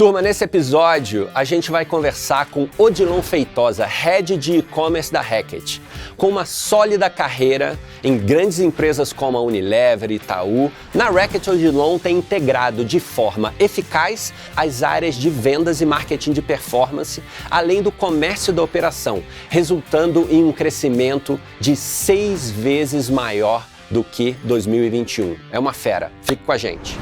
Turma, nesse episódio a gente vai conversar com Odilon Feitosa, Head de E-Commerce da Reckitt. Com uma sólida carreira em grandes empresas como a Unilever e Itaú, na Reckitt Odilon tem integrado de forma eficaz as áreas de vendas e marketing de performance, além do comércio da operação, resultando em um crescimento de 6 vezes maior do que 2021. É uma fera. Fique com a gente.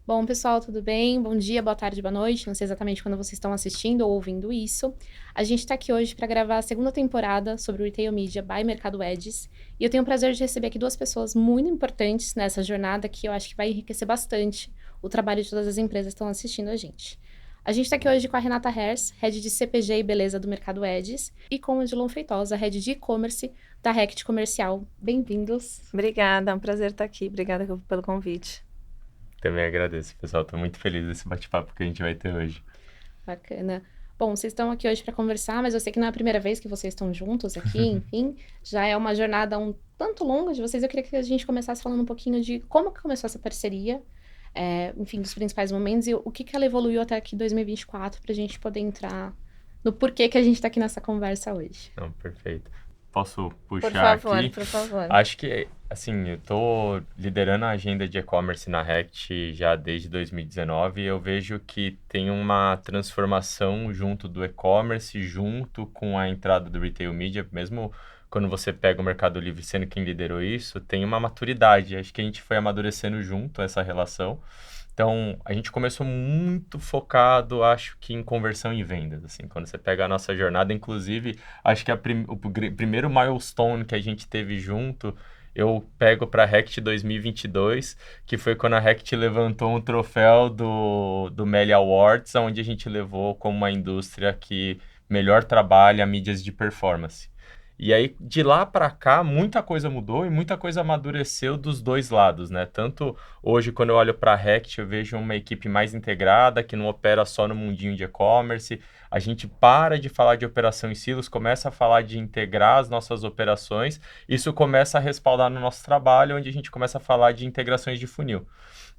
Bom, pessoal, tudo bem? Bom dia, boa tarde, boa noite. Não sei exatamente quando vocês estão assistindo ou ouvindo isso. A gente está aqui hoje para gravar a segunda temporada sobre o Retail Media by Mercado Edge. E eu tenho o prazer de receber aqui duas pessoas muito importantes nessa jornada que eu acho que vai enriquecer bastante o trabalho de todas as empresas que estão assistindo a gente. A gente está aqui hoje com a Renata Herz, Head de CPG e Beleza do Mercado Edge, e com o Odilon Feitosa, Head de E-Commerce da Reckitt Comercial. Bem-vindos. Obrigada, é um prazer estar aqui. Obrigada pelo convite. Também agradeço, pessoal. Estou muito feliz desse bate-papo que a gente vai ter hoje. Bacana. Bom, vocês estão aqui hoje para conversar, mas eu sei que não é a primeira vez que vocês estão juntos aqui, enfim. Já é uma jornada um tanto longa de vocês. Eu queria que a gente começasse falando um pouquinho de como que começou essa parceria, enfim, dos principais momentos e o que ela evoluiu até aqui 2024 para a gente poder entrar no porquê que a gente está aqui nessa conversa hoje. Não, perfeito. Posso puxar aqui? Por favor. Acho que, assim, eu tô liderando a agenda de e-commerce na Reckitt já desde 2019 e eu vejo que tem uma transformação junto do e-commerce, junto com a entrada do Retail Media, mesmo quando você pega o Mercado Livre sendo quem liderou isso, tem uma maturidade. Acho que a gente foi amadurecendo junto essa relação. Então, a gente começou muito focado, acho que em conversão e vendas, assim, quando você pega a nossa jornada, inclusive, acho que o primeiro milestone que a gente teve junto, eu pego para a Reckitt 2022, que foi quando a Reckitt levantou um troféu do Melly Awards, onde a gente levou como uma indústria que melhor trabalha mídias de performance. E aí, de lá para cá, muita coisa mudou e muita coisa amadureceu dos dois lados, né? Tanto hoje, quando eu olho para a Reckitt, eu vejo uma equipe mais integrada, que não opera só no mundinho de e-commerce. A gente para de falar de operação em silos, começa a falar de integrar as nossas operações. Isso começa a respaldar no nosso trabalho, onde a gente começa a falar de integrações de funil.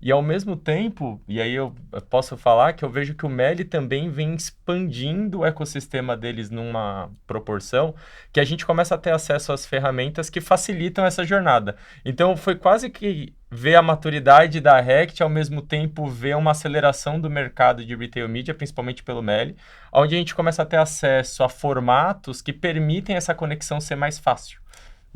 E ao mesmo tempo, e aí eu posso falar que eu vejo que o Melly também vem expandindo o ecossistema deles numa proporção que a gente começa a ter acesso às ferramentas que facilitam essa jornada. Então foi quase que ver a maturidade da Reckitt, ao mesmo tempo ver uma aceleração do mercado de retail media, principalmente pelo Melly, onde a gente começa a ter acesso a formatos que permitem essa conexão ser mais fácil.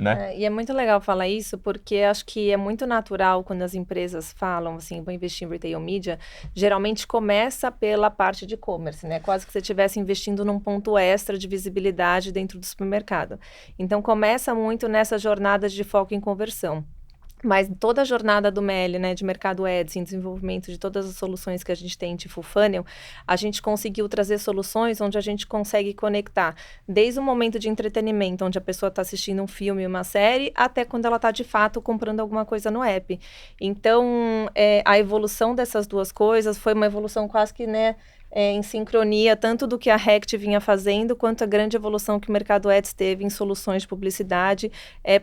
Né? E é muito legal falar isso, porque acho que é muito natural quando as empresas falam assim, vou investir em retail media, geralmente começa pela parte de e-commerce, né? Quase que você estivesse investindo num ponto extra de visibilidade dentro do supermercado. Então, começa muito nessa jornada de foco em conversão. Mas toda a jornada do Melly, né, de Mercado Ads, em desenvolvimento de todas as soluções que a gente tem de full funnel, a gente conseguiu trazer soluções onde a gente consegue conectar desde o momento de entretenimento, onde a pessoa está assistindo um filme, uma série, até quando ela está de fato comprando alguma coisa no app. Então, a evolução dessas duas coisas foi uma evolução quase que, né, em sincronia, tanto do que a Reckitt vinha fazendo, quanto a grande evolução que o Mercado Ads teve em soluções de publicidade,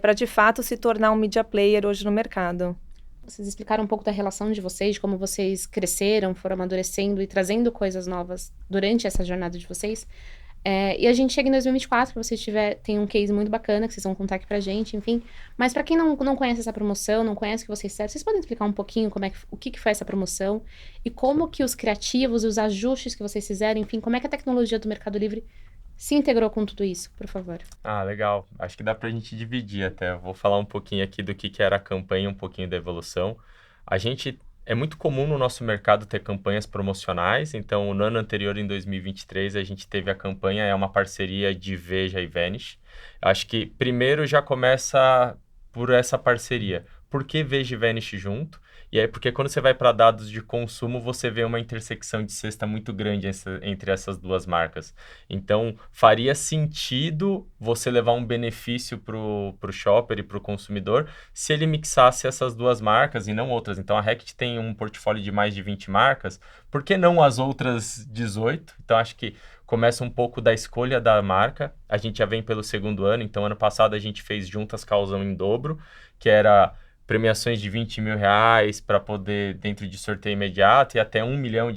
para de fato se tornar um media player hoje no mercado. Vocês explicaram um pouco da relação de vocês, de como vocês cresceram, foram amadurecendo e trazendo coisas novas durante essa jornada de vocês. E a gente chega em 2024, que vocês tem um case muito bacana, que vocês vão contar aqui pra gente, enfim. Mas pra quem não conhece essa promoção, não conhece o que vocês servem, vocês podem explicar um pouquinho o que foi essa promoção e como que os criativos e os ajustes que vocês fizeram, enfim, como é que a tecnologia do Mercado Livre se integrou com tudo isso, por favor. Legal. Acho que dá pra gente dividir até. Eu vou falar um pouquinho aqui do que era a campanha, um pouquinho da evolução. É muito comum no nosso mercado ter campanhas promocionais, então no ano anterior, em 2023, a gente teve a campanha, é uma parceria de Veja e Vanish. Acho que primeiro já começa por essa parceria. Por que Veja e Vanish junto? E aí, porque quando você vai para dados de consumo, você vê uma intersecção de cesta muito grande entre essas duas marcas. Então, faria sentido você levar um benefício para o shopper e para o consumidor se ele mixasse essas duas marcas e não outras. Então, a Reckitt tem um portfólio de mais de 20 marcas, por que não as outras 18? Então, acho que começa um pouco da escolha da marca. A gente já vem pelo segundo ano, então ano passado a gente fez Juntas Causam em Dobro, que era premiações de R$20 mil para poder, dentro de sorteio imediato, e até R$1 milhão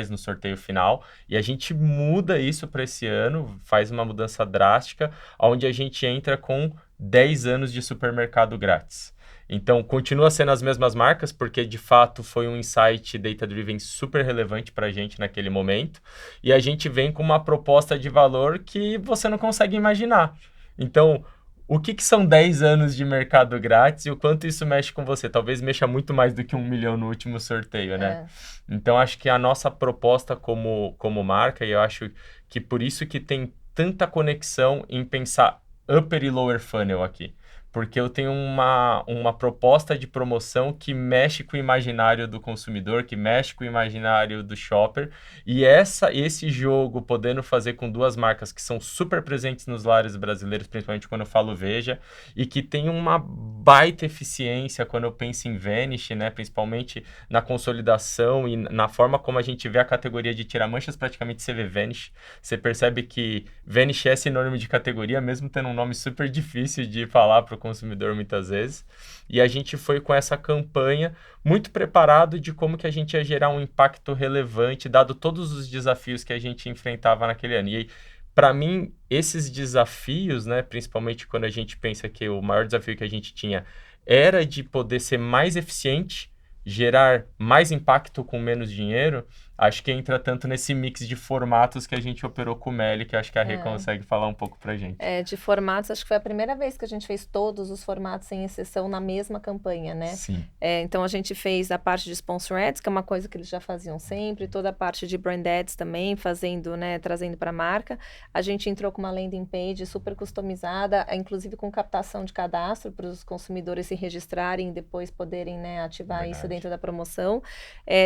no sorteio final. E a gente muda isso para esse ano, faz uma mudança drástica, onde a gente entra com 10 anos de supermercado grátis. Então, continua sendo as mesmas marcas, porque de fato foi um insight data-driven super relevante para a gente naquele momento. E a gente vem com uma proposta de valor que você não consegue imaginar. Então, o que são 10 anos de mercado grátis e o quanto isso mexe com você? Talvez mexa muito mais do que 1 milhão no último sorteio, né? Então, acho que a nossa proposta como marca, e eu acho que por isso que tem tanta conexão em pensar upper e lower funnel aqui. Porque eu tenho uma proposta de promoção que mexe com o imaginário do consumidor, que mexe com o imaginário do shopper. E esse jogo, podendo fazer com duas marcas que são super presentes nos lares brasileiros, principalmente quando eu falo Veja, e que tem uma baita eficiência quando eu penso em Vanish, né? Principalmente na consolidação e na forma como a gente vê a categoria de tira-manchas, praticamente você vê Vanish. Você percebe que Vanish é sinônimo de categoria, mesmo tendo um nome super difícil de falar para o consumidor muitas vezes. E a gente foi com essa campanha muito preparado de como que a gente ia gerar um impacto relevante, dado todos os desafios que a gente enfrentava naquele ano. E para mim, esses desafios, né, principalmente quando a gente pensa que o maior desafio que a gente tinha era de poder ser mais eficiente, gerar mais impacto com menos dinheiro, acho que entra tanto nesse mix de formatos que a gente operou com o Meli, que acho que a Rê consegue falar um pouco pra gente. De formatos, acho que foi a primeira vez que a gente fez todos os formatos, sem exceção, na mesma campanha, né? Sim. Então, a gente fez a parte de sponsor ads, que é uma coisa que eles já faziam sempre, toda a parte de brand ads também, fazendo, né, trazendo para a marca. A gente entrou com uma landing page super customizada, inclusive com captação de cadastro para os consumidores se registrarem e depois poderem, né, ativar isso dentro da promoção.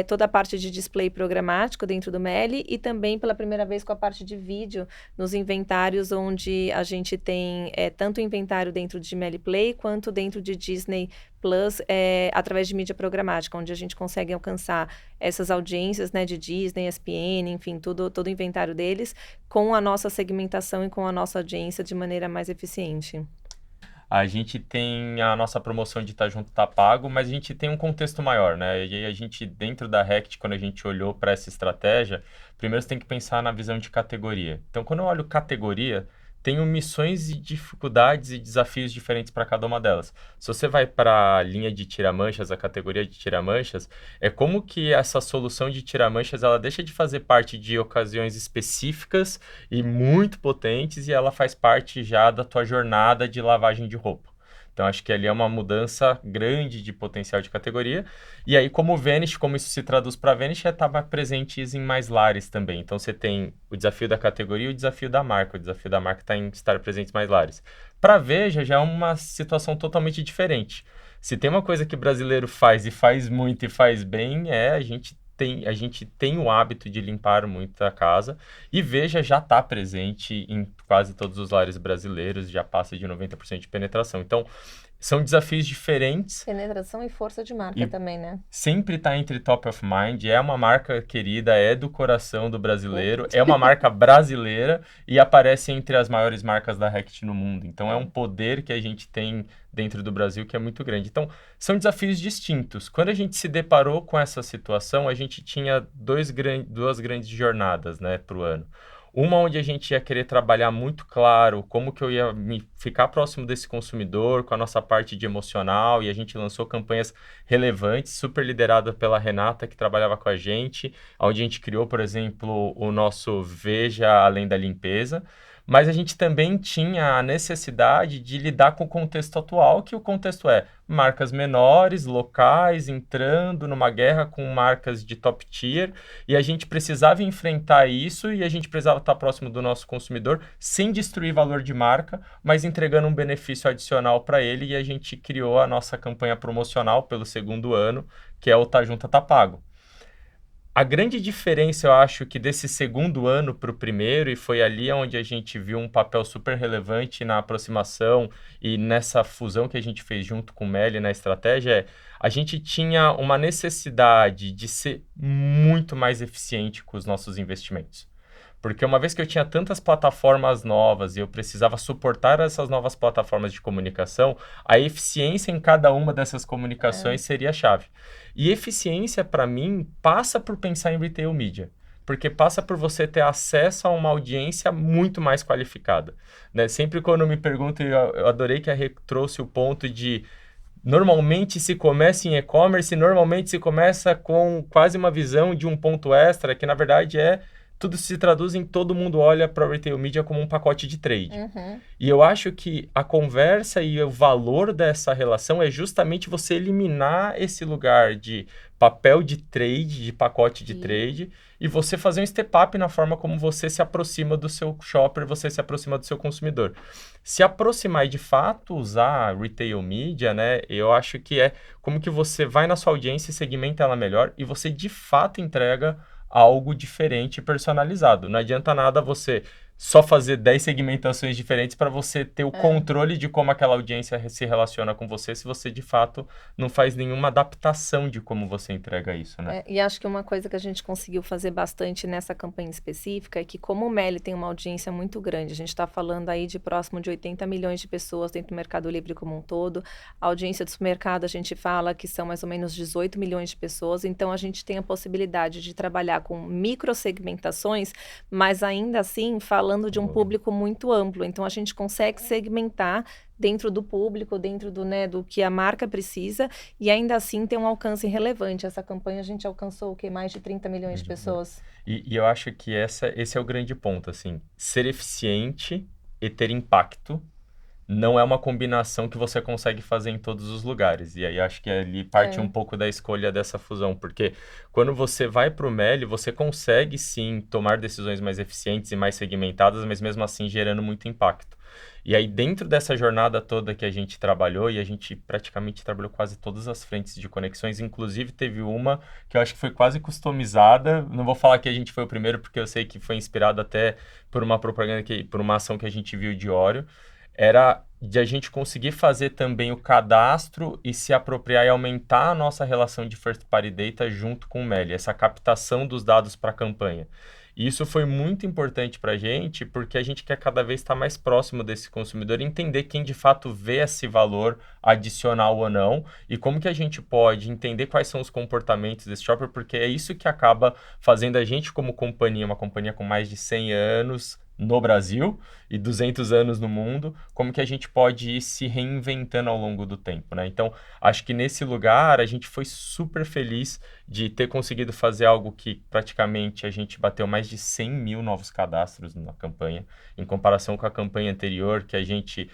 Toda a parte de display programático dentro do Meli e também pela primeira vez com a parte de vídeo nos inventários, onde a gente tem tanto inventário dentro de Meli Play quanto dentro de Disney Plus, através de mídia programática, onde a gente consegue alcançar essas audiências, né, de Disney, ESPN, enfim, todo o inventário deles, com a nossa segmentação e com a nossa audiência de maneira mais eficiente. A gente tem a nossa promoção de Tá Junto, Tá Pago, mas a gente tem um contexto maior, né? E aí a gente, dentro da Rect, quando a gente olhou para essa estratégia, primeiro você tem que pensar na visão de categoria. Então, quando eu olho categoria, tenho missões e dificuldades e desafios diferentes para cada uma delas. Se você vai para a linha de tira-manchas, a categoria de tira-manchas, é como que essa solução de tira-manchas, ela deixa de fazer parte de ocasiões específicas e muito potentes, e ela faz parte já da tua jornada de lavagem de roupa. Então, acho que ali é uma mudança grande de potencial de categoria. E aí, como Vanish, como isso se traduz para Vanish, é estar presentes em mais lares também. Então, você tem o desafio da categoria e o desafio da marca. O desafio da marca está em estar presente em mais lares. Para Veja, já é uma situação totalmente diferente. Se tem uma coisa que brasileiro faz e faz muito e faz bem, a gente tem o hábito de limpar muito a casa, e Veja já está presente em quase todos os lares brasileiros, já passa de 90% de penetração. Então, são desafios diferentes. Penetração e força de marca também, né? Sempre está entre top of mind, é uma marca querida, é do coração do brasileiro, é uma marca brasileira e aparece entre as maiores marcas da Rect no mundo. Então, é um poder que a gente tem dentro do Brasil que é muito grande. Então, são desafios distintos. Quando a gente se deparou com essa situação, a gente tinha duas grandes jornadas, né, para o ano. Uma onde a gente ia querer trabalhar muito claro como que eu ia ficar próximo desse consumidor, com a nossa parte de emocional, e a gente lançou campanhas relevantes, super liderada pela Renata, que trabalhava com a gente, onde a gente criou, por exemplo, o nosso Veja Além da Limpeza. Mas a gente também tinha a necessidade de lidar com o contexto atual, que o contexto é marcas menores, locais, entrando numa guerra com marcas de top tier, e a gente precisava enfrentar isso e a gente precisava estar próximo do nosso consumidor sem destruir valor de marca, mas entregando um benefício adicional para ele, e a gente criou a nossa campanha promocional pelo segundo ano, que é o Tá Junto, Tá Pago. A grande diferença, eu acho, que desse segundo ano para o primeiro, e foi ali onde a gente viu um papel super relevante na aproximação e nessa fusão que a gente fez junto com o Meli na estratégia, a gente tinha uma necessidade de ser muito mais eficiente com os nossos investimentos. Porque uma vez que eu tinha tantas plataformas novas e eu precisava suportar essas novas plataformas de comunicação, a eficiência em cada uma dessas comunicações seria a chave. E eficiência, para mim, passa por pensar em retail media. Porque passa por você ter acesso a uma audiência muito mais qualificada, né? Sempre quando me perguntam, eu adorei que a Rê trouxe o ponto de normalmente se começa em e-commerce, normalmente se começa com quase uma visão de um ponto extra, que na verdade tudo se traduz em todo mundo olha para o retail media como um pacote de trade. E eu acho que a conversa e o valor dessa relação é justamente você eliminar esse lugar de papel de trade, de pacote de trade, e você fazer um step up na forma como você se aproxima do seu shopper, você se aproxima do seu consumidor. Se aproximar e de fato usar retail media, né, eu acho que é como que você vai na sua audiência e segmenta ela melhor e você de fato entrega algo diferente e personalizado. Não adianta nada você só fazer 10 segmentações diferentes para você ter o controle de como aquela audiência se relaciona com você, se você de fato não faz nenhuma adaptação de como você entrega isso, né? E acho que uma coisa que a gente conseguiu fazer bastante nessa campanha específica é que como o Meli tem uma audiência muito grande, a gente está falando aí de próximo de 80 milhões de pessoas dentro do Mercado Livre como um todo, a audiência do supermercado a gente fala que são mais ou menos 18 milhões de pessoas, então a gente tem a possibilidade de trabalhar com microsegmentações, mas ainda assim falando de um público muito amplo. Então, a gente consegue segmentar dentro do público, dentro do, né, do que a marca precisa e ainda assim ter um alcance relevante. Essa campanha a gente alcançou o quê? Mais de 30 milhões de pessoas. E eu acho que esse é o grande ponto, assim. Ser eficiente e ter impacto não é uma combinação que você consegue fazer em todos os lugares. E aí acho que ali parte um pouco da escolha dessa fusão, porque quando você vai para o Meli, você consegue sim tomar decisões mais eficientes e mais segmentadas, mas mesmo assim gerando muito impacto. E aí dentro dessa jornada toda que a gente trabalhou, e a gente praticamente trabalhou quase todas as frentes de conexões, inclusive teve uma que eu acho que foi quase customizada, não vou falar que a gente foi o primeiro, porque eu sei que foi inspirado até por uma propaganda, por uma ação que a gente viu de Oreo, era de a gente conseguir fazer também o cadastro e se apropriar e aumentar a nossa relação de first party data junto com o Meli, essa captação dos dados para a campanha. E isso foi muito importante para a gente, porque a gente quer cada vez estar mais próximo desse consumidor e entender quem de fato vê esse valor adicional ou não, e como que a gente pode entender quais são os comportamentos desse shopper, porque é isso que acaba fazendo a gente como companhia, uma companhia com mais de 100 anos, no Brasil e 200 anos no mundo, como que a gente pode ir se reinventando ao longo do tempo, né? Então, acho que nesse lugar a gente foi super feliz de ter conseguido fazer algo que praticamente a gente bateu mais de 100 mil novos cadastros na campanha, em comparação com a campanha anterior, que a gente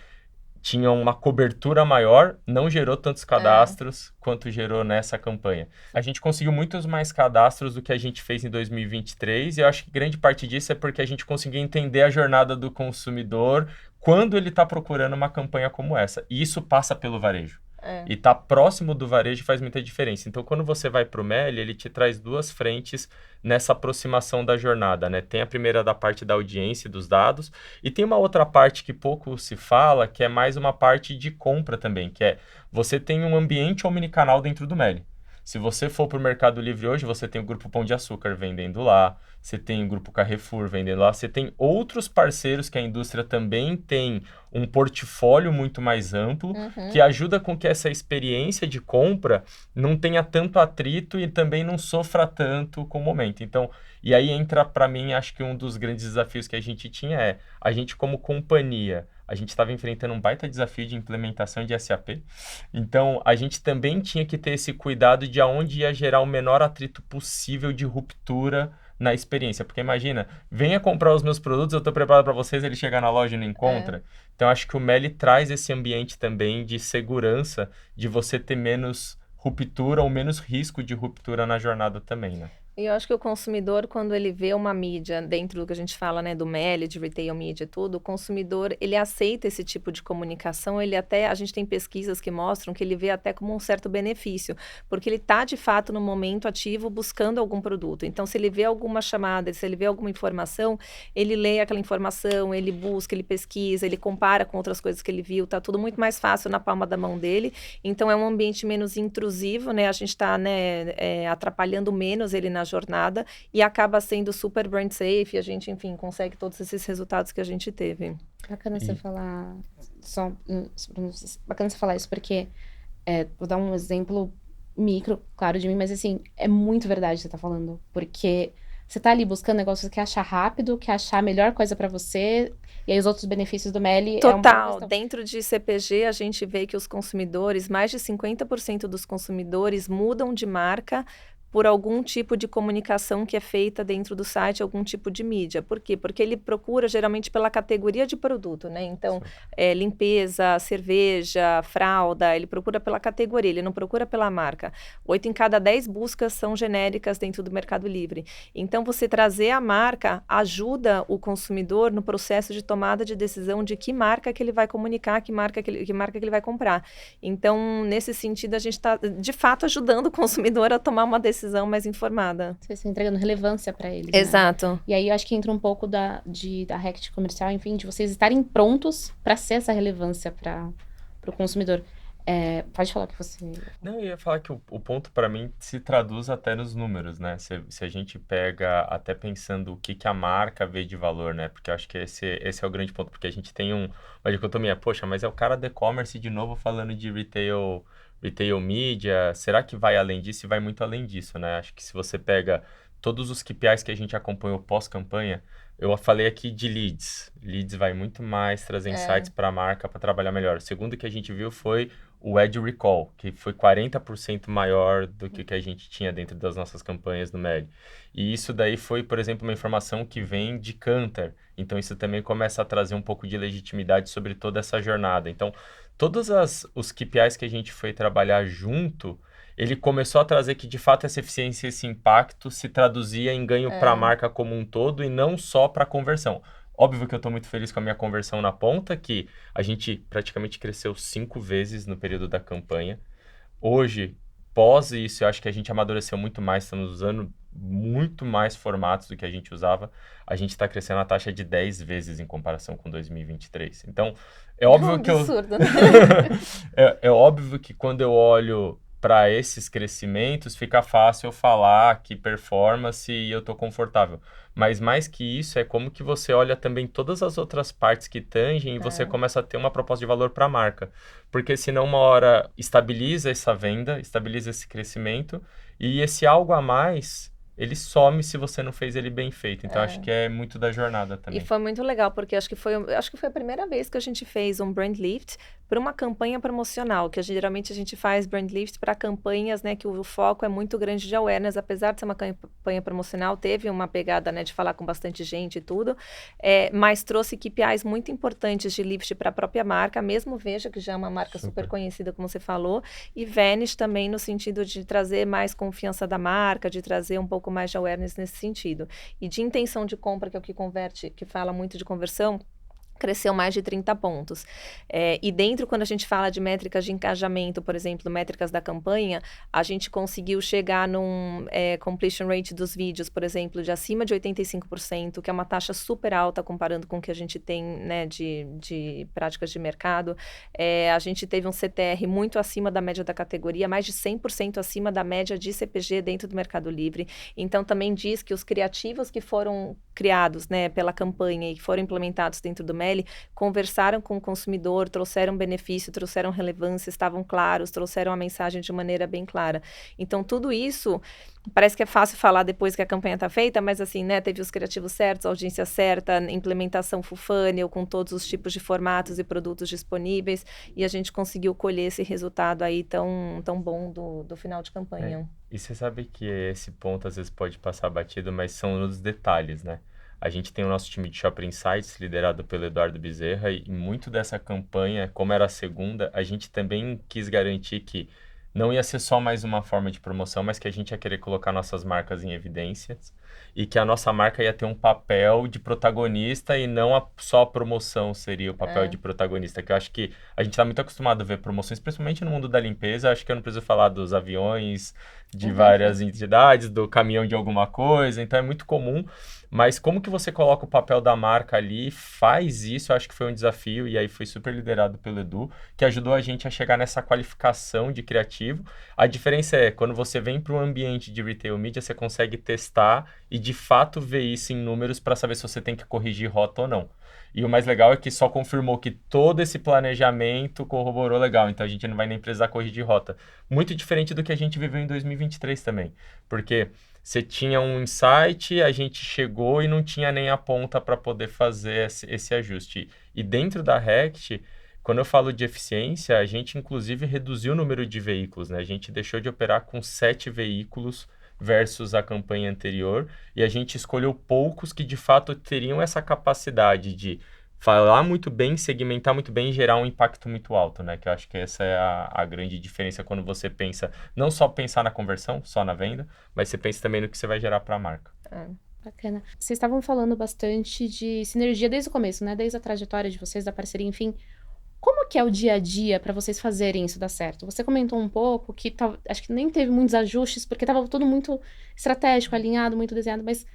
tinha uma cobertura maior, não gerou tantos cadastros quanto gerou nessa campanha. A gente conseguiu muitos mais cadastros do que a gente fez em 2023 e eu acho que grande parte disso é porque a gente conseguiu entender a jornada do consumidor quando ele está procurando uma campanha como essa. E isso passa pelo varejo. E estar próximo do varejo faz muita diferença. Então, quando você vai para o Meli, ele te traz duas frentes nessa aproximação da jornada, né? Tem a primeira da parte da audiência e dos dados, e tem uma outra parte que pouco se fala, que é mais uma parte de compra também, que é você tem um ambiente omnicanal dentro do Meli. Se você for para o Mercado Livre hoje, você tem o Grupo Pão de Açúcar vendendo lá, você tem o Grupo Carrefour vendendo lá, você tem outros parceiros que a indústria também tem um portfólio muito mais amplo, que ajuda com que essa experiência de compra não tenha tanto atrito e também não sofra tanto com o momento. Então, e aí entra para mim, acho que um dos grandes desafios que a gente tinha a gente como companhia, a gente estava enfrentando um baita desafio de implementação de SAP. Então, a gente também tinha que ter esse cuidado de aonde ia gerar o menor atrito possível de ruptura na experiência. Porque imagina, venha comprar os meus produtos, eu estou preparado para vocês, ele chegar na loja e não encontra. Então, acho que o Meli traz esse ambiente também de segurança, de você ter menos ruptura ou menos risco de ruptura na jornada também, né? E eu acho que o consumidor, quando ele vê uma mídia dentro do que a gente fala, né, do Meli, de retail media e tudo, o consumidor, ele aceita esse tipo de comunicação, ele até, a gente tem pesquisas que mostram que ele vê até como um certo benefício, porque ele está, de fato, no momento ativo buscando algum produto. Então, se ele vê alguma chamada, se ele vê alguma informação, ele lê aquela informação, ele busca, ele pesquisa, ele compara com outras coisas que ele viu, tá tudo muito mais fácil na palma da mão dele. Então, é um ambiente menos intrusivo, né, a gente está, né, atrapalhando menos ele na jornada e acaba sendo super brand safe, e a gente, enfim, consegue todos esses resultados que a gente teve. Bacana você falar, bacana você falar isso, porque vou dar um exemplo micro, claro, de mim, mas assim, é muito verdade o que você tá falando, porque você tá ali buscando negócio que quer achar rápido, quer achar a melhor coisa pra você, e aí os outros benefícios do Meli é uma Total, questão. dentro de CPG a gente vê que os consumidores, mais de 50% dos consumidores mudam de marca por algum tipo de comunicação que é feita dentro do site, algum tipo de mídia. Por quê? Porque ele procura geralmente pela categoria de produto, né? Então, limpeza, cerveja, fralda, ele procura pela categoria, ele não procura pela marca. 8 em cada 10 buscas são genéricas dentro do Mercado Livre. Então, você trazer a marca ajuda o consumidor no processo de tomada de decisão de que marca que ele vai comunicar, que marca que ele vai comprar. Então, nesse sentido, a gente está, de fato, ajudando o consumidor a tomar uma decisão mais informada. Vocês estão entregando relevância para eles, Exato. Né? E aí eu acho que entra um pouco da Rect comercial, enfim, de vocês estarem prontos para ser essa relevância para o consumidor. Pode falar que você... Não, eu ia falar que o ponto para mim se traduz até nos números, né? Se a gente pega até pensando o que a marca vê de valor, né? Porque eu acho que esse é o grande ponto, porque a gente tem uma dicotomia, poxa, mas é o cara do e-commerce de novo falando de retail media, será que vai além disso? E vai muito além disso, né? Acho que se você pega todos os KPIs que a gente acompanhou pós-campanha, eu falei aqui de leads. Leads vai muito mais trazer insights para a marca para trabalhar melhor. O segundo que a gente viu foi o Ad Recall, que foi 40% maior do que a gente tinha dentro das nossas campanhas no MED. E isso daí foi, por exemplo, uma informação que vem de Kantar. Então, isso também começa a trazer um pouco de legitimidade sobre toda essa jornada. Então, todos os KPIs que a gente foi trabalhar junto, ele começou a trazer que, de fato, essa eficiência, esse impacto se traduzia em ganho para a marca como um todo e não só para a conversão. Óbvio que eu estou muito feliz com a minha conversão na ponta, que a gente praticamente cresceu 5 vezes no período da campanha. Hoje, pós isso, eu acho que a gente amadureceu muito mais, estamos usando muito mais formatos do que a gente usava. A gente está crescendo a taxa de 10 vezes em comparação com 2023. Então, é óbvio que absurdo, né? é óbvio que quando eu olho para esses crescimentos, fica fácil eu falar que performance e eu estou confortável. Mas mais que isso, é como que você olha também todas as outras partes que tangem e você começa a ter uma proposta de valor para a marca. Porque senão uma hora estabiliza essa venda, estabiliza esse crescimento e esse algo a mais, ele some se você não fez ele bem feito. Então, acho que é muito da jornada também. E foi muito legal, porque acho que foi a primeira vez que a gente fez um brand lift para uma campanha promocional, que geralmente a gente faz brand lift para campanhas, né, que o foco é muito grande de awareness, apesar de ser uma campanha promocional, teve uma pegada, né, de falar com bastante gente e tudo, mas trouxe KPIs muito importantes de lift para a própria marca, mesmo Veja, que já é uma marca super conhecida, como você falou, e Vanish também no sentido de trazer mais confiança da marca, de trazer um pouco mais de awareness nesse sentido. E de intenção de compra, que é o que converte, que fala muito de conversão, cresceu mais de 30 pontos. E dentro, quando a gente fala de métricas de engajamento, por exemplo, métricas da campanha, a gente conseguiu chegar num completion rate dos vídeos, por exemplo, de acima de 85%, que é uma taxa super alta comparando com o que a gente tem, né, de práticas de mercado. A gente teve um CTR muito acima da média da categoria, mais de 100% acima da média de CPG dentro do Mercado Livre. Então, também diz que os criativos que foram criados, né, pela campanha e que foram implementados dentro do Meli, conversaram com o consumidor, trouxeram benefício, trouxeram relevância, estavam claros, trouxeram a mensagem de maneira bem clara. Então, tudo isso, parece que é fácil falar depois que a campanha está feita, mas assim, né, teve os criativos certos, a audiência certa, implementação full funnel, com todos os tipos de formatos e produtos disponíveis, e a gente conseguiu colher esse resultado aí tão bom do final de campanha. E você sabe que esse ponto às vezes pode passar batido, mas são nos detalhes, né? A gente tem o nosso time de Shopper Insights, liderado pelo Eduardo Bezerra, e muito dessa campanha, como era a segunda, a gente também quis garantir que não ia ser só mais uma forma de promoção, mas que a gente ia querer colocar nossas marcas em evidências. e que a nossa marca ia ter um papel de protagonista e não só a promoção seria o papel de protagonista, que eu acho que a gente está muito acostumado a ver promoções, principalmente no mundo da limpeza. Acho que eu não preciso falar dos aviões de várias entidades, do caminhão de alguma coisa, então é muito comum. Mas como que você coloca o papel da marca ali, faz isso, eu acho que foi um desafio, e aí foi super liderado pelo Edu, que ajudou a gente a chegar nessa qualificação de criativo. A diferença é, quando você vem para um ambiente de retail media, você consegue testar e de fato ver isso em números para saber se você tem que corrigir rota ou não. E o mais legal é que só confirmou que todo esse planejamento corroborou legal, então a gente não vai nem precisar corrigir rota. Muito diferente do que a gente viveu em 2023 também, porque você tinha um insight, a gente chegou e não tinha nem a ponta para poder fazer esse ajuste. E dentro da Rect, quando eu falo de eficiência, a gente inclusive reduziu o número de veículos, né? A gente deixou de operar com 7 veículos versus a campanha anterior, e a gente escolheu poucos que de fato teriam essa capacidade de falar muito bem, segmentar muito bem e gerar um impacto muito alto, né? Que eu acho que essa é a grande diferença quando você pensa, não só pensar na conversão, só na venda, mas você pensa também no que você vai gerar para a marca. Bacana. Vocês estavam falando bastante de sinergia desde o começo, né? Desde a trajetória de vocês, da parceria, enfim. Como que é o dia a dia para vocês fazerem isso dar certo? Você comentou um pouco que acho que nem teve muitos ajustes, porque estava tudo muito estratégico, alinhado, muito desenhado, mas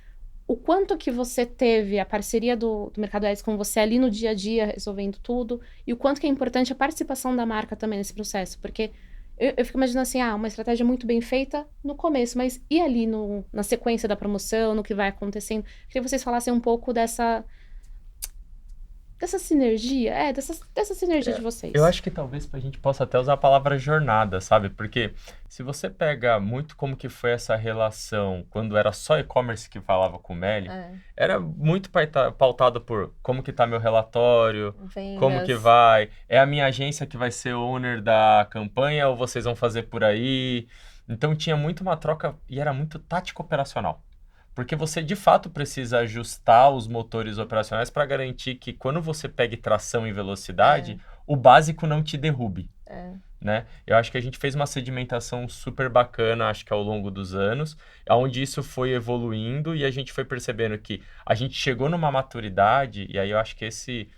o quanto que você teve a parceria do Mercado Ads com você ali no dia a dia, resolvendo tudo, e o quanto que é importante a participação da marca também nesse processo, porque eu fico imaginando assim, uma estratégia muito bem feita no começo, mas e ali na sequência da promoção, no que vai acontecendo? Queria que vocês falassem um pouco dessa sinergia, dessa sinergia de vocês. Eu acho que talvez a gente possa até usar a palavra jornada, sabe? Porque se você pega muito como que foi essa relação quando era só e-commerce que falava com o Meli, era muito pautado por como que tá meu relatório, Vendas. Como que vai, é a minha agência que vai ser o owner da campanha ou vocês vão fazer por aí? Então tinha muito uma troca e era muito tático operacional. Porque você, de fato, precisa ajustar os motores operacionais para garantir que quando você pegue tração e velocidade, o básico não te derrube. Né? Eu acho que a gente fez uma sedimentação super bacana, acho que ao longo dos anos, onde isso foi evoluindo e a gente foi percebendo que a gente chegou numa maturidade, e aí eu acho que se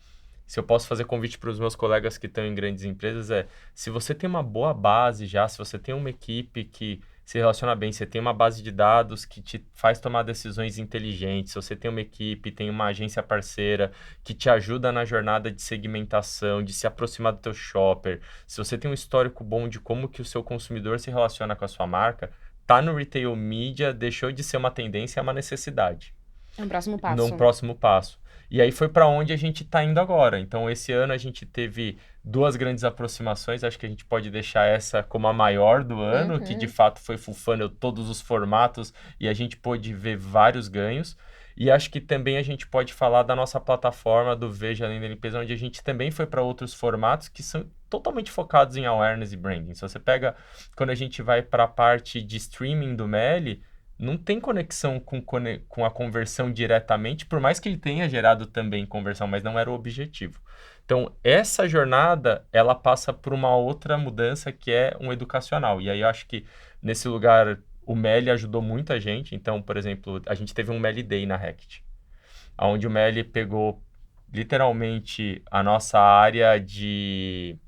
eu posso fazer convite para os meus colegas que estão em grandes empresas, se você tem uma boa base já, se você tem uma equipe que se relaciona bem, você tem uma base de dados que te faz tomar decisões inteligentes, se você tem uma equipe, tem uma agência parceira que te ajuda na jornada de segmentação, de se aproximar do teu shopper, se você tem um histórico bom de como que o seu consumidor se relaciona com a sua marca, tá no retail media, deixou de ser uma tendência, é uma necessidade. É um próximo passo. Num próximo passo. E aí foi para onde a gente está indo agora. Então, esse ano a gente teve 2 grandes aproximações. Acho que a gente pode deixar essa como a maior do ano, que de fato foi full funnel, todos os formatos, e a gente pôde ver vários ganhos. E acho que também a gente pode falar da nossa plataforma do Veja Além da Limpeza, onde a gente também foi para outros formatos que são totalmente focados em awareness e branding. Se você pega, quando a gente vai para a parte de streaming do Meli, não tem conexão com a conversão diretamente, por mais que ele tenha gerado também conversão, mas não era o objetivo. Então, essa jornada, ela passa por uma outra mudança que é um educacional. E aí eu acho que nesse lugar o Meli ajudou muita gente. Então, por exemplo, a gente teve um Meli Day na Rect, onde o Meli pegou literalmente a nossa área de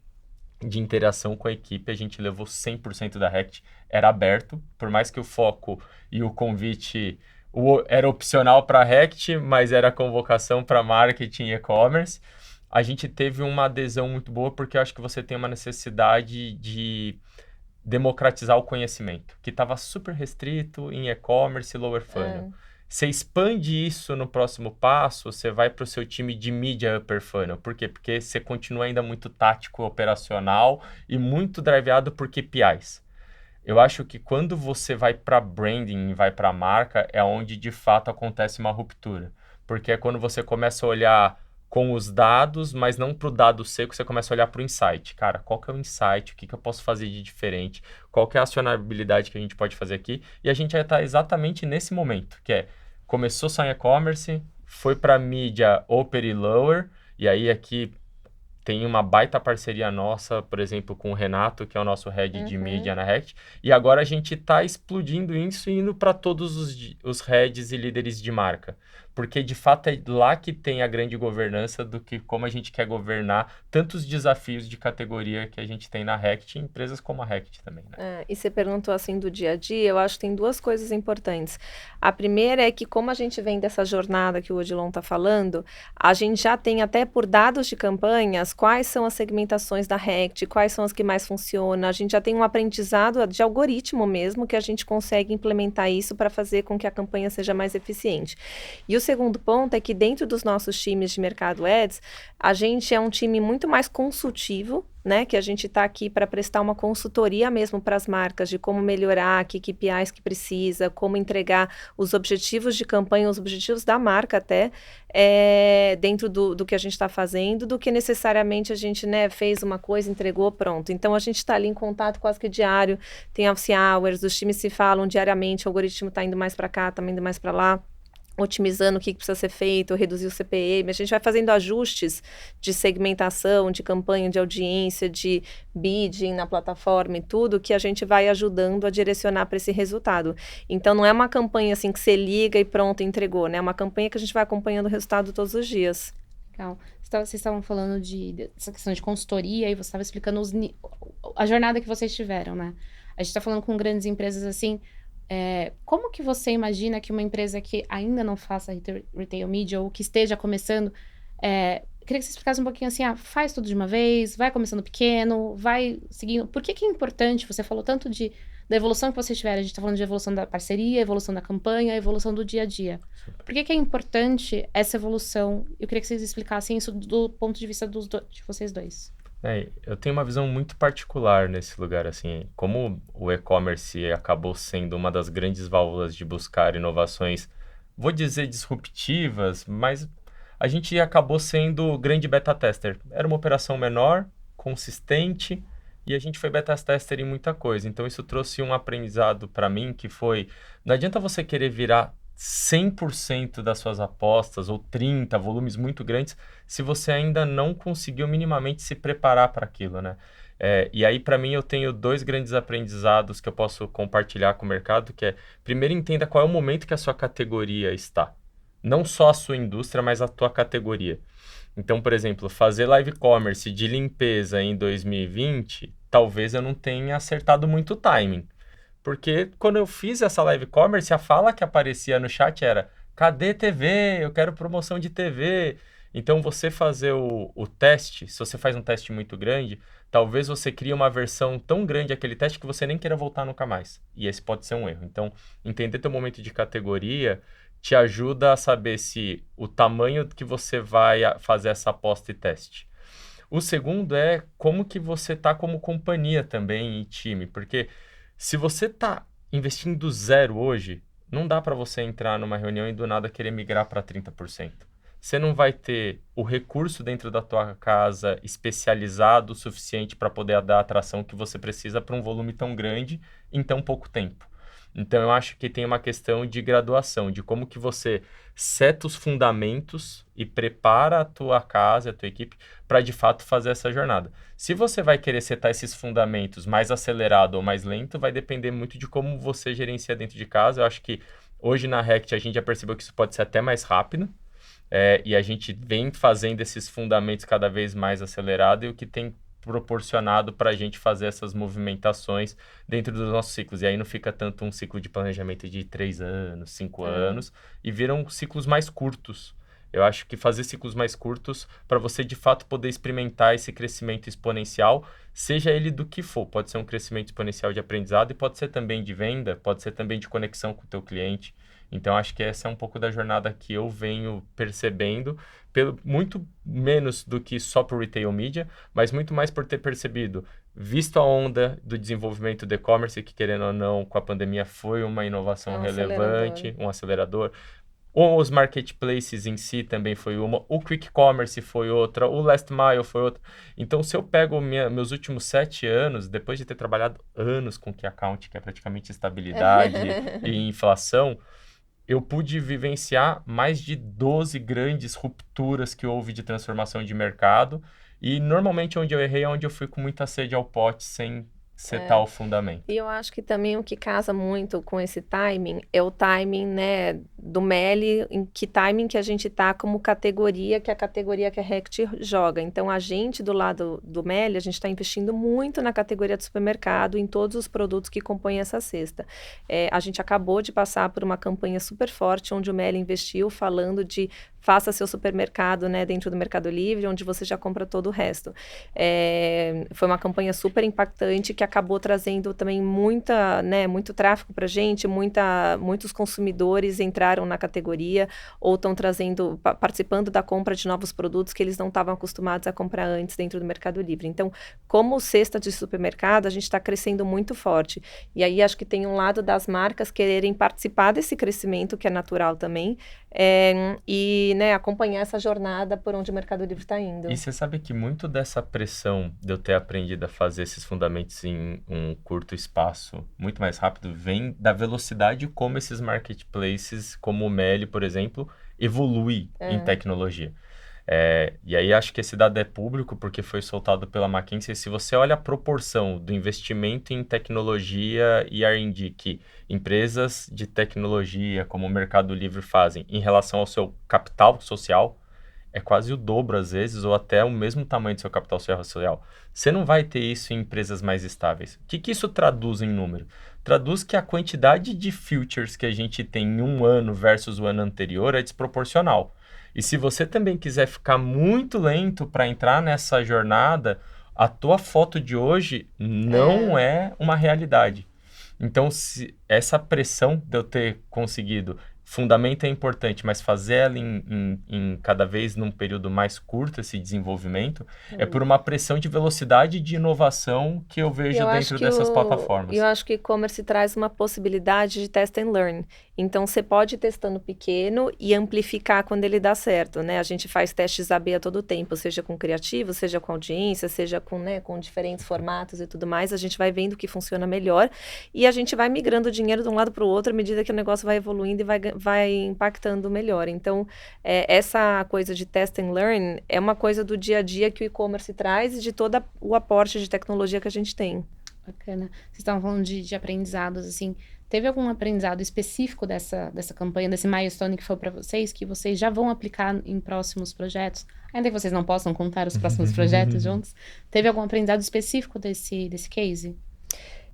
interação com a equipe, a gente levou 100% da Rect, era aberto, por mais que o foco e o convite era opcional para a Rect, mas era convocação para marketing e e-commerce. A gente teve uma adesão muito boa, porque eu acho que você tem uma necessidade de democratizar o conhecimento, que estava super restrito em e-commerce e lower funnel. Você expande isso no próximo passo, você vai para o seu time de mídia upper funnel. Por quê? Porque você continua ainda muito tático, operacional e muito driveado por KPIs. Eu acho que quando você vai para branding e vai para marca, é onde de fato acontece uma ruptura. Porque é quando você começa a olhar com os dados, mas não para o dado seco, você começa a olhar para o insight. Cara, qual que é o insight? O que eu posso fazer de diferente? Qual que é a acionabilidade que a gente pode fazer aqui? E a gente já está exatamente nesse momento, que começou só em e-commerce, foi para mídia upper e lower, e aí aqui tem uma baita parceria nossa, por exemplo, com o Renato, que é o nosso head de mídia na Rect, e agora a gente está explodindo isso e indo para todos os heads e líderes de marca. Porque, de fato, é lá que tem a grande governança do que como a gente quer governar tantos desafios de categoria que a gente tem na Rect, em empresas como a Rect também, né? E você perguntou assim do dia a dia, eu acho que tem duas coisas importantes. A primeira é que como a gente vem dessa jornada que o Odilon está falando, a gente já tem até por dados de campanhas quais são as segmentações da Rect, quais são as que mais funcionam. A gente já tem um aprendizado de algoritmo mesmo que a gente consegue implementar isso para fazer com que a campanha seja mais eficiente. E o segundo ponto é que dentro dos nossos times de mercado ads, a gente é um time muito mais consultivo, né, que a gente está aqui para prestar uma consultoria mesmo para as marcas de como melhorar, que KPIs que precisa, como entregar os objetivos de campanha, os objetivos da marca até, dentro do que a gente está fazendo, do que necessariamente a gente, né, fez uma coisa, entregou, pronto. Então, a gente está ali em contato quase que diário, tem office hours, os times se falam diariamente, o algoritmo está indo mais para cá, está indo mais para lá, otimizando o que precisa ser feito, reduzir o CPM, a gente vai fazendo ajustes de segmentação, de campanha, de audiência, de bidding na plataforma e tudo, que a gente vai ajudando a direcionar para esse resultado. Então, não é uma campanha assim que você liga e pronto, entregou, né? É uma campanha que a gente vai acompanhando o resultado todos os dias. Legal. Vocês estavam falando dessa questão de consultoria e você estava explicando a jornada que vocês tiveram, né? A gente está falando com grandes empresas assim. Como que você imagina que uma empresa que ainda não faça retail media ou que esteja começando, queria que você explicasse um pouquinho assim, faz tudo de uma vez, vai começando pequeno, vai seguindo. Por que é importante, você falou tanto da evolução que vocês tiveram, a gente está falando de evolução da parceria, evolução da campanha, evolução do dia a dia. Por que é importante essa evolução? Eu queria que vocês explicassem isso do ponto de vista de vocês dois. Eu tenho uma visão muito particular nesse lugar, assim, como o e-commerce acabou sendo uma das grandes válvulas de buscar inovações, vou dizer disruptivas, mas a gente acabou sendo grande beta tester. Era uma operação menor, consistente, e a gente foi beta tester em muita coisa. Então isso trouxe um aprendizado para mim que foi, não adianta você querer virar 100% das suas apostas, ou 30, volumes muito grandes, se você ainda não conseguiu minimamente se preparar para aquilo, né? E aí, para mim, eu tenho dois grandes aprendizados que eu posso compartilhar com o mercado, que é, primeiro, entenda qual é o momento que a sua categoria está. Não só a sua indústria, mas a tua categoria. Então, por exemplo, fazer live commerce de limpeza em 2020, talvez eu não tenha acertado muito o timing. Porque quando eu fiz essa live commerce, a fala que aparecia no chat era: cadê TV? Eu quero promoção de TV. Então, você fazer o teste, se você faz um teste muito grande, talvez você crie uma versão tão grande daquele teste que você nem queira voltar nunca mais. E esse pode ser um erro. Então, entender teu momento de categoria te ajuda a saber se o tamanho que você vai fazer essa aposta e teste. O segundo é como que você está como companhia também e time, porque se você está investindo zero hoje, não dá para você entrar numa reunião e do nada querer migrar para 30%. Você não vai ter o recurso dentro da tua casa especializado o suficiente para poder dar a atração que você precisa para um volume tão grande em tão pouco tempo. Então, eu acho que tem uma questão de graduação, de como que você seta os fundamentos e prepara a tua casa, a tua equipe, para de fato fazer essa jornada. Se você vai querer setar esses fundamentos mais acelerado ou mais lento, vai depender muito de como você gerencia dentro de casa. Eu acho que hoje na Rect a gente já percebeu que isso pode ser até mais rápido, e a gente vem fazendo esses fundamentos cada vez mais acelerado, e o que tem proporcionado para a gente fazer essas movimentações dentro dos nossos ciclos. E aí não fica tanto um ciclo de planejamento de 3 anos, 5 anos, e viram ciclos mais curtos. Eu acho que fazer ciclos mais curtos para você, de fato, poder experimentar esse crescimento exponencial, seja ele do que for. Pode ser um crescimento exponencial de aprendizado e pode ser também de venda, pode ser também de conexão com o teu cliente. Então, acho que essa é um pouco da jornada que eu venho percebendo, muito menos do que só por retail media, mas muito mais por ter percebido, visto a onda do desenvolvimento do e-commerce, que querendo ou não, com a pandemia foi uma inovação relevante, um acelerador. Os marketplaces em si também foi uma, o quick commerce foi outra, o last mile foi outra. Então, se eu pego meus últimos 7 anos, depois de ter trabalhado anos com key account, que é praticamente estabilidade e inflação, eu pude vivenciar mais de 12 grandes rupturas que houve de transformação de mercado E normalmente onde eu errei é onde eu fui com muita sede ao pote sem setar o fundamento. E eu acho que também o que casa muito com esse timing é o timing, né, do MELI, em que timing que a gente tá como categoria, que é a categoria que a Rect joga. Então, a gente do lado do MELI, a gente está investindo muito na categoria de supermercado, em todos os produtos que compõem essa cesta. A gente acabou de passar por uma campanha super forte, onde o MELI investiu, falando de faça seu supermercado, né, dentro do Mercado Livre, onde você já compra todo o resto. Foi uma campanha super impactante, que acabou trazendo também muito tráfego para a gente, muitos consumidores entraram na categoria, ou estão participando da compra de novos produtos que eles não estavam acostumados a comprar antes dentro do Mercado Livre. Então, como cesta de supermercado, a gente está crescendo muito forte. E aí, acho que tem um lado das marcas quererem participar desse crescimento, que é natural também, e acompanhar essa jornada por onde o Mercado Livre está indo. E você sabe que muito dessa pressão de eu ter aprendido a fazer esses fundamentos em um curto espaço, muito mais rápido, vem da velocidade como esses marketplaces, como o Meli, por exemplo, evolui em tecnologia. E aí acho que esse dado é público porque foi soltado pela McKinsey. Se você olha a proporção do investimento em tecnologia e R&D que empresas de tecnologia como o Mercado Livre fazem em relação ao seu capital social, é quase o dobro às vezes, ou até o mesmo tamanho do seu capital social. Você não vai ter isso em empresas mais estáveis. O que isso traduz em número? Traduz que a quantidade de futures que a gente tem em um ano versus o ano anterior é desproporcional. E se você também quiser ficar muito lento para entrar nessa jornada, a tua foto de hoje não é uma realidade. Então, se essa pressão de eu ter conseguido, fundamento é importante, mas fazer ela em cada vez num período mais curto, esse desenvolvimento, é por uma pressão de velocidade de inovação que eu vejo dentro dessas plataformas. Eu acho que o e-commerce traz uma possibilidade de test and learn. Então, você pode ir testando pequeno e amplificar quando ele dá certo, né? A gente faz testes AB a todo tempo, seja com criativo, seja com audiência, seja com diferentes formatos e tudo mais. A gente vai vendo o que funciona melhor e a gente vai migrando dinheiro de um lado para o outro à medida que o negócio vai evoluindo e vai impactando melhor. Então, essa coisa de test and learn é uma coisa do dia a dia que o e-commerce traz e de todo o aporte de tecnologia que a gente tem. Bacana. Vocês estavam falando de aprendizados, assim, teve algum aprendizado específico dessa campanha, desse milestone que foi para vocês, que vocês já vão aplicar em próximos projetos? Ainda que vocês não possam contar os próximos projetos juntos, teve algum aprendizado específico desse case?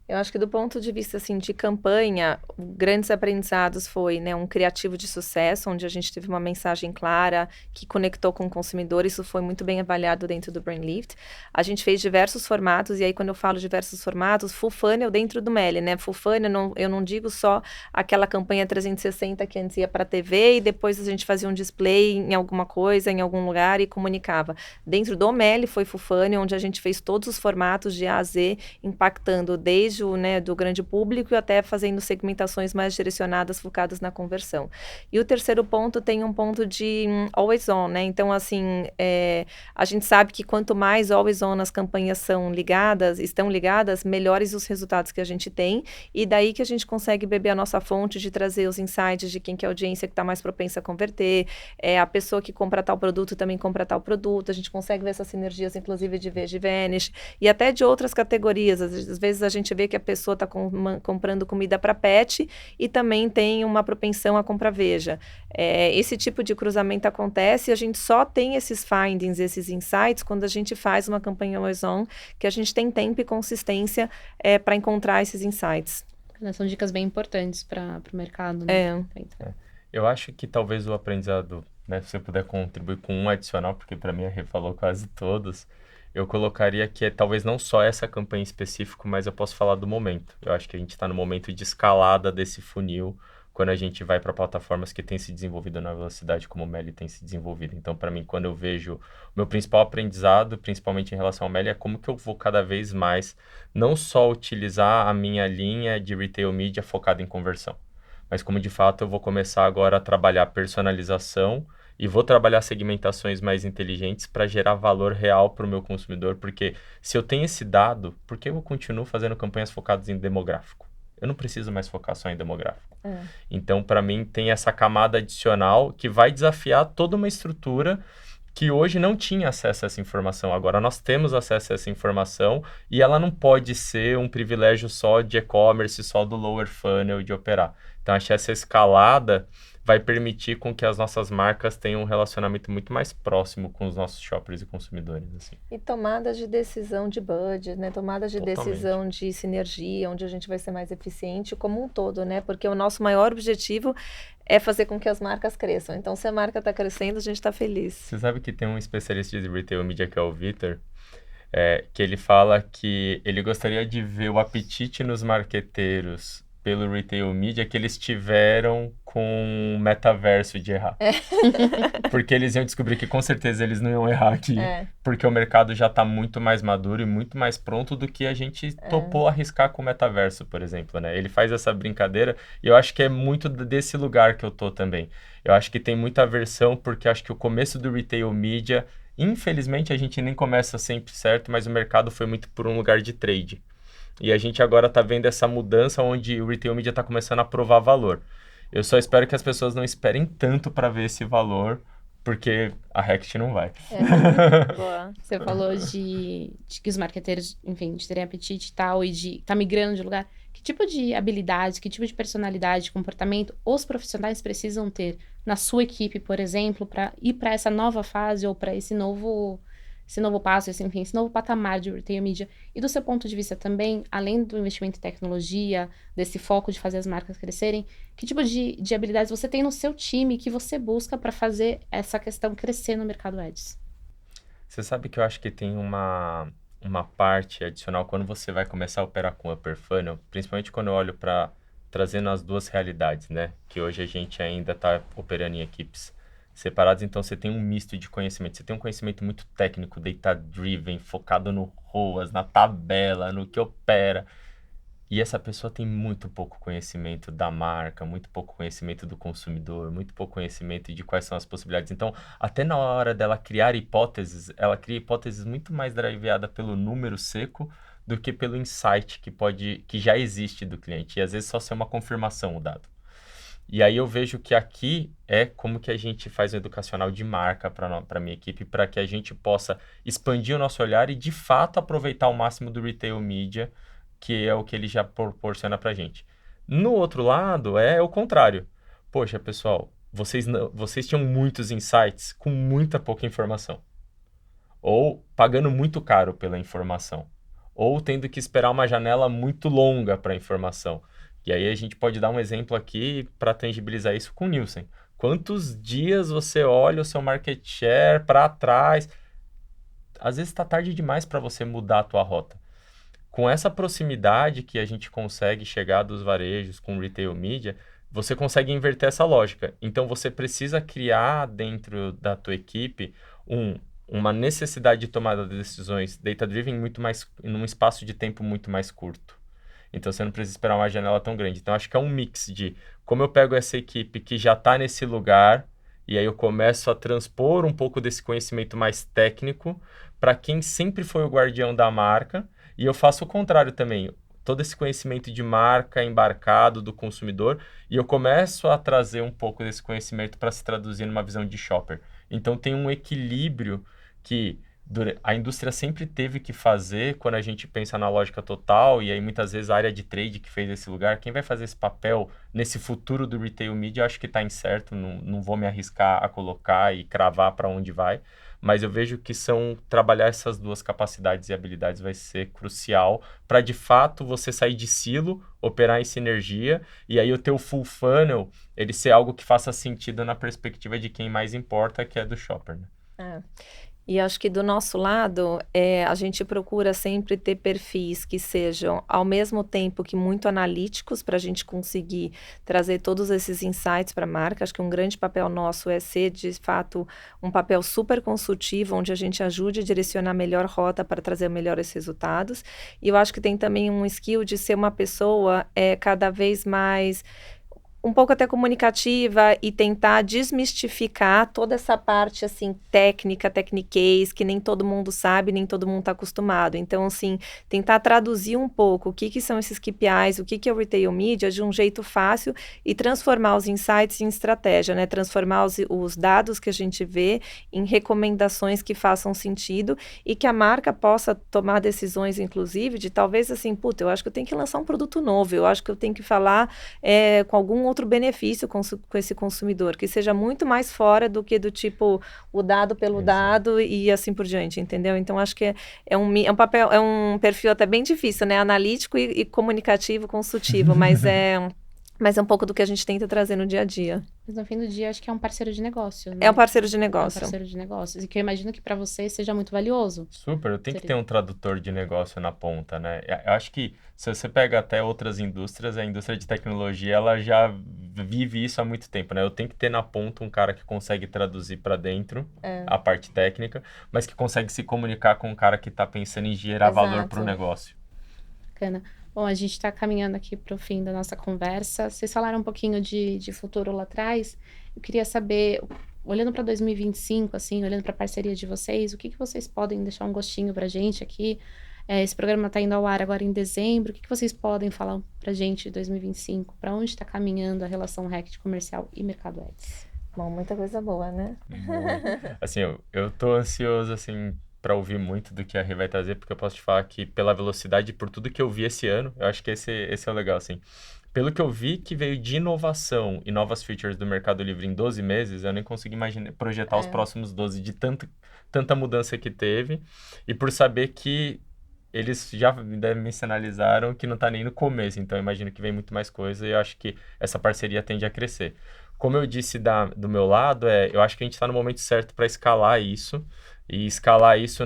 Eu acho que do ponto de vista, assim, de campanha, grandes aprendizados foi, um criativo de sucesso, onde a gente teve uma mensagem clara, que conectou com o consumidor, isso foi muito bem avaliado dentro do BrainLift. A gente fez diversos formatos, e aí quando eu falo diversos formatos, full funnel dentro do Meli, Full funnel, eu não digo só aquela campanha 360 que antes ia para a TV, e depois a gente fazia um display em alguma coisa, em algum lugar, e comunicava. Dentro do Meli foi full funnel, onde a gente fez todos os formatos de A a Z, impactando desde do grande público e até fazendo segmentações mais direcionadas, focadas na conversão. E o terceiro ponto tem um ponto de always on, Então, assim, a gente sabe que quanto mais always on as campanhas estão ligadas, melhores os resultados que a gente tem, e daí que a gente consegue beber a nossa fonte de trazer os insights de quem que é a audiência que está mais propensa a converter, a pessoa que compra tal produto também compra tal produto, a gente consegue ver essas sinergias, inclusive de Veja e Vanish, e até de outras categorias. Às vezes a gente vê que a pessoa está comprando comida para pet e também tem uma propensão a comprar Veja. Esse tipo de cruzamento acontece e a gente só tem esses findings, esses insights, quando a gente faz uma campanha always on, que a gente tem tempo e consistência para encontrar esses insights. São dicas bem importantes para o mercado, né? Eu acho que talvez o aprendizado, se você puder contribuir com um adicional, porque para mim a Rê falou quase todos, eu colocaria que talvez não só essa campanha em específico, mas eu posso falar do momento. Eu acho que a gente está no momento de escalada desse funil, quando a gente vai para plataformas que têm se desenvolvido na velocidade como o Meli tem se desenvolvido. Então, para mim, quando eu vejo o meu principal aprendizado, principalmente em relação ao Meli, é como que eu vou cada vez mais não só utilizar a minha linha de retail media focada em conversão, mas como de fato eu vou começar agora a trabalhar personalização e vou trabalhar segmentações mais inteligentes para gerar valor real para o meu consumidor, porque se eu tenho esse dado, por que eu continuo fazendo campanhas focadas em demográfico? Eu não preciso mais focar só em demográfico. Então, para mim, tem essa camada adicional que vai desafiar toda uma estrutura que hoje não tinha acesso a essa informação. Agora nós temos acesso a essa informação e ela não pode ser um privilégio só de e-commerce, só do lower funnel de operar. Então, acho que essa escalada vai permitir com que as nossas marcas tenham um relacionamento muito mais próximo com os nossos shoppers e consumidores, assim. E tomadas de decisão de budget, né? Tomadas de Totalmente. decisão de sinergia, onde a gente vai ser mais eficiente como um todo, né? Porque o nosso maior objetivo é fazer com que as marcas cresçam. Então, se a marca está crescendo, a gente está feliz. Você sabe que tem um especialista de retail media que é o Vitor, que ele fala que ele gostaria de ver o apetite nos marqueteiros pelo retail media que eles tiveram com o metaverso de errar. Porque eles iam descobrir que com certeza eles não iam errar aqui, porque o mercado já está muito mais maduro e muito mais pronto do que a gente topou arriscar com o metaverso, por exemplo, né? Ele faz essa brincadeira e eu acho que é muito desse lugar que eu tô também. Eu acho que tem muita aversão porque acho que o começo do retail media, infelizmente a gente nem começa sempre certo, mas o mercado foi muito por um lugar de trade. E a gente agora está vendo essa mudança onde o retail media está começando a provar valor. Eu só espero que as pessoas não esperem tanto para ver esse valor, porque a Rect não vai. Boa. Você falou de que os marqueteiros, enfim, de terem apetite e tal, e de estar migrando de lugar. Que tipo de habilidades, que tipo de personalidade, comportamento os profissionais precisam ter na sua equipe, por exemplo, para ir para essa nova fase ou para esse novo passo, esse novo patamar de retail media? E do seu ponto de vista também, além do investimento em tecnologia, desse foco de fazer as marcas crescerem, que tipo de habilidades você tem no seu time que você busca para fazer essa questão crescer no mercado Ads? Você sabe que eu acho que tem uma parte adicional quando você vai começar a operar com upper funnel, principalmente quando eu olho para trazendo as duas realidades, né? Que hoje a gente ainda está operando em equipes separados, então você tem um misto de conhecimento. Você tem um conhecimento muito técnico, data-driven, focado no ROAS, na tabela, no que opera. E essa pessoa tem muito pouco conhecimento da marca, muito pouco conhecimento do consumidor, muito pouco conhecimento de quais são as possibilidades. Então, até na hora dela criar hipóteses, ela cria hipóteses muito mais driveada pelo número seco do que pelo insight que já existe do cliente. E às vezes só ser uma confirmação o dado. E aí eu vejo que aqui é como que a gente faz um educacional de marca para a minha equipe, para que a gente possa expandir o nosso olhar e, de fato, aproveitar o máximo do retail media, que é o que ele já proporciona para a gente. No outro lado, é o contrário. Poxa, pessoal, vocês tinham muitos insights com muita pouca informação. Ou pagando muito caro pela informação. Ou tendo que esperar uma janela muito longa para a informação. E aí a gente pode dar um exemplo aqui para tangibilizar isso com o Nielsen. Quantos dias você olha o seu market share para trás? Às vezes está tarde demais para você mudar a tua rota. Com essa proximidade que a gente consegue chegar dos varejos com retail media, você consegue inverter essa lógica. Então você precisa criar dentro da tua equipe uma necessidade de tomada de decisões data-driven muito mais, num espaço de tempo muito mais curto. Então, você não precisa esperar uma janela tão grande. Então, acho que é um mix de como eu pego essa equipe que já está nesse lugar e aí eu começo a transpor um pouco desse conhecimento mais técnico para quem sempre foi o guardião da marca. E eu faço o contrário também. Todo esse conhecimento de marca embarcado do consumidor e eu começo a trazer um pouco desse conhecimento para se traduzir numa visão de shopper. Então, tem um equilíbrio que a indústria sempre teve que fazer quando a gente pensa na lógica total, e aí muitas vezes a área de trade que fez esse lugar, quem vai fazer esse papel nesse futuro do retail media, eu acho que está incerto, não vou me arriscar a colocar e cravar para onde vai, mas eu vejo que trabalhar essas duas capacidades e habilidades vai ser crucial para de fato você sair de silo, operar em sinergia, e aí o teu full funnel, ele ser algo que faça sentido na perspectiva de quem mais importa, que é do shopper, né? E acho que do nosso lado, a gente procura sempre ter perfis que sejam, ao mesmo tempo que muito analíticos, para a gente conseguir trazer todos esses insights para a marca. Acho que um grande papel nosso é ser, de fato, um papel super consultivo, onde a gente ajude a direcionar a melhor rota para trazer melhores resultados. E eu acho que tem também um skill de ser uma pessoa cada vez mais um pouco até comunicativa e tentar desmistificar toda essa parte, assim, técnica, techniquez, que nem todo mundo sabe, nem todo mundo está acostumado. Então, assim, tentar traduzir um pouco o que são esses KPIs, o que é o Retail Media de um jeito fácil e transformar os insights em estratégia, né? Transformar os dados que a gente vê em recomendações que façam sentido e que a marca possa tomar decisões, inclusive, de talvez assim, puta, eu acho que eu tenho que lançar um produto novo, eu acho que eu tenho que falar com algum outro benefício com esse consumidor, que seja muito mais fora do que do tipo o dado pelo dado e assim por diante, entendeu? Então, acho que é um perfil até bem difícil, né? Analítico e comunicativo, consultivo, mas é um pouco do que a gente tenta trazer no dia a dia. Mas no fim do dia, acho que é um parceiro de negócio, né? É um parceiro de É um negócio. parceiro de negócios. E que eu imagino que para você seja muito valioso. Super, eu tenho que ter um tradutor de negócio na ponta, né? Eu acho que se você pega até outras indústrias, a indústria de tecnologia, ela já vive isso há muito tempo, né? Eu tenho que ter na ponta um cara que consegue traduzir para dentro a parte técnica, mas que consegue se comunicar com um cara que está pensando em gerar valor para o negócio. Bacana. Bom, a gente está caminhando aqui para o fim da nossa conversa. Vocês falaram um pouquinho de futuro lá atrás. Eu queria saber, olhando para 2025, assim, olhando para a parceria de vocês, o que vocês podem deixar um gostinho para a gente aqui? Esse programa está indo ao ar agora em dezembro. O que vocês podem falar para a gente de 2025? Para onde está caminhando a relação Rect comercial e Mercado Ads? Bom, muita coisa boa, né? Assim, eu tô ansioso, assim, para ouvir muito do que a Rê vai trazer, porque eu posso te falar que pela velocidade, por tudo que eu vi esse ano, eu acho que esse é o legal, assim. Pelo que eu vi que veio de inovação e novas features do Mercado Livre em 12 meses, eu nem consigo projetar os próximos 12 de tanta mudança que teve. E por saber que eles já me sinalizaram que não está nem no começo, então eu imagino que vem muito mais coisa e eu acho que essa parceria tende a crescer. Como eu disse do meu lado, eu acho que a gente está no momento certo para escalar isso, e escalar isso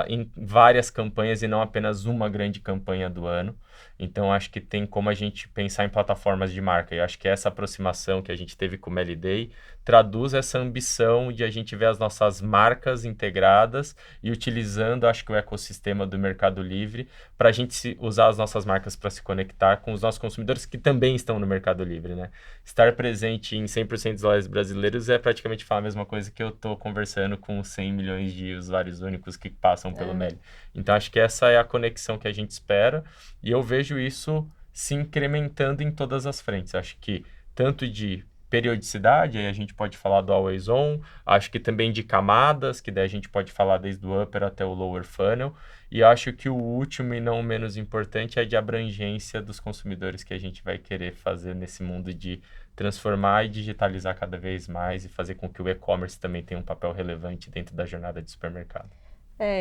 em várias campanhas e não apenas uma grande campanha do ano. Então, acho que tem como a gente pensar em plataformas de marca. E acho que essa aproximação que a gente teve com o Meli Day traduz essa ambição de a gente ver as nossas marcas integradas e utilizando, acho que o ecossistema do Mercado Livre para a gente usar as nossas marcas para se conectar com os nossos consumidores que também estão no Mercado Livre, né? Estar presente em 100% dos lojas brasileiros é praticamente falar a mesma coisa que eu estou conversando com 100 milhões de usuários únicos que passam pelo Meli. Então, acho que essa é a conexão que a gente espera e eu vejo isso se incrementando em todas as frentes. Acho que tanto de periodicidade, aí a gente pode falar do Always On, acho que também de camadas, que daí a gente pode falar desde o upper até o lower funnel, e acho que o último e não menos importante é de abrangência dos consumidores que a gente vai querer fazer nesse mundo de transformar e digitalizar cada vez mais e fazer com que o e-commerce também tenha um papel relevante dentro da jornada de supermercado.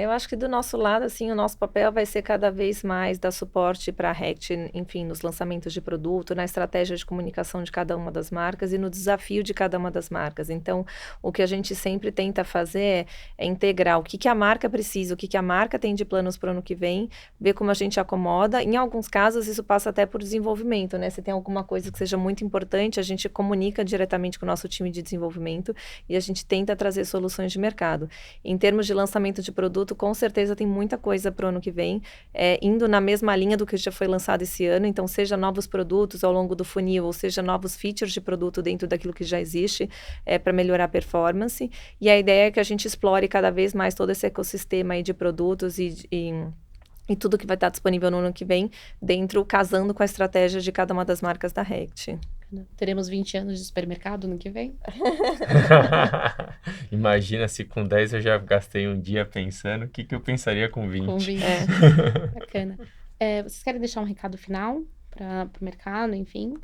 Eu acho que do nosso lado, assim, o nosso papel vai ser cada vez mais dar suporte para a Rect, enfim, nos lançamentos de produto, na estratégia de comunicação de cada uma das marcas e no desafio de cada uma das marcas. Então, o que a gente sempre tenta fazer é integrar o que a marca precisa, o que a marca tem de planos para o ano que vem, ver como a gente acomoda. Em alguns casos, isso passa até por desenvolvimento, né? Se tem alguma coisa que seja muito importante, a gente comunica diretamente com o nosso time de desenvolvimento e a gente tenta trazer soluções de mercado. Em termos de lançamento de produto, com certeza tem muita coisa para o ano que vem, indo na mesma linha do que já foi lançado esse ano, então seja novos produtos ao longo do funil, ou seja novos features de produto dentro daquilo que já existe, para melhorar a performance, e a ideia é que a gente explore cada vez mais todo esse ecossistema aí de produtos e tudo que vai estar disponível no ano que vem, casando com a estratégia de cada uma das marcas da Rect. Teremos 20 anos de supermercado no que vem? Imagina se com 10 eu já gastei um dia pensando, o que eu pensaria com 20? Com 20. Bacana. Vocês querem deixar um recado final para o mercado, enfim?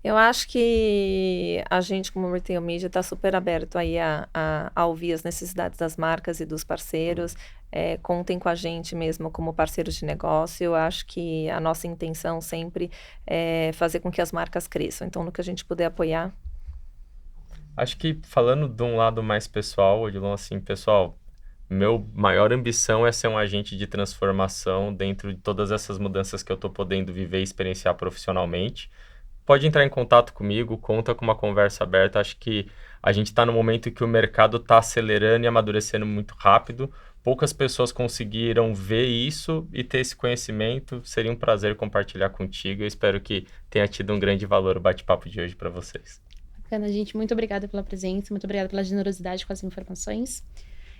Eu acho que a gente, como Retail Media, está super aberto aí a ouvir as necessidades das marcas e dos parceiros. Contem com a gente mesmo como parceiros de negócio. Eu acho que a nossa intenção sempre é fazer com que as marcas cresçam. Então, no que a gente puder apoiar. Acho que falando de um lado mais pessoal, Odilon, assim, pessoal, meu maior ambição é ser um agente de transformação dentro de todas essas mudanças que eu estou podendo viver e experienciar profissionalmente. Pode entrar em contato comigo, conta com uma conversa aberta. Acho que a gente está no momento que o mercado está acelerando e amadurecendo muito rápido, poucas pessoas conseguiram ver isso e ter esse conhecimento. Seria um prazer compartilhar contigo. Eu espero que tenha tido um grande valor o bate-papo de hoje para vocês. Bacana, gente. Muito obrigada pela presença, muito obrigada pela generosidade com as informações.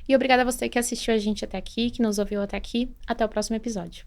E obrigada a você que assistiu a gente até aqui, que nos ouviu até aqui. Até o próximo episódio.